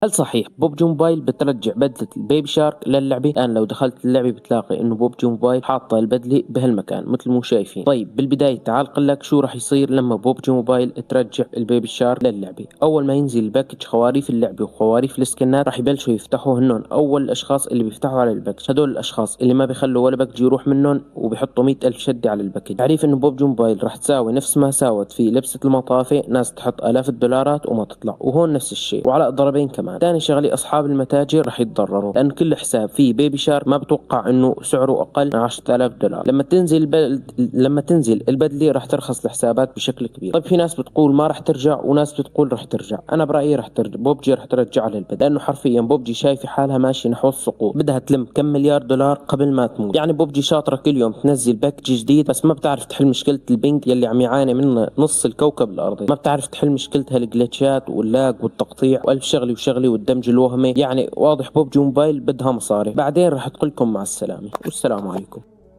هل صحيح بوبجي موبايل بترجع بدلة البيبي شارك للعبة؟ الآن لو دخلت اللعبة بتلاقي إنه بوبجي موبايل حاطة البدلة بهالمكان مثل مو شايفين. طيب بالبداية تعال قلك شو راح يصير لما بوبجي موبايل ترجع البيبي شارك للعبة. أول ما ينزل الباكج خواريف اللعبة وخواريف السكنات راح يبلشوا يفتحوا هنن أول الأشخاص اللي بيفتحوا على الباكج، هدول الأشخاص اللي ما بيخلوا ولا باكج يروح منهم وبيحطوا 100,000 شدة على الباكج. تعريف إنه بوبجي موبايل راح تساوي نفس ما ساوت في لبسة المطافي، ناس تحط آلاف الدولارات وما تطلع، وهون نفس الشيء وعلى ضربين كمان. ثاني شغلة أصحاب المتاجر راح يتضرروا لأن كل حساب فيه بيبي شارك ما بتوقع إنه سعره أقل من 10,000 دولار. لما تنزل البدلة راح ترخص الحسابات بشكل كبير. طيب في ناس بتقول ما راح ترجع وناس بتقول راح ترجع. أنا برأيي راح ترجع، بوبجي راح ترجع للبدلة لأنه حرفيا بوبجي شايفة حالها ماشي نحو السقوط، بدها تلم كم مليار دولار قبل ما تموت. يعني بوبجي شاطرة كل يوم تنزل باكج جديد، بس ما بتعرف تحل مشكلة البنك يلي عم يعاني منه نص الكوكب الأرضي، ما بتعرف تحل مشكلتها الجليتشات واللاج والتقطيع والف شغله وشغله والدمج الوهمي. يعني واضح بوبجي موبايل بدها مصاري. بعدين راح تقولكم مع السلامة والسلام عليكم.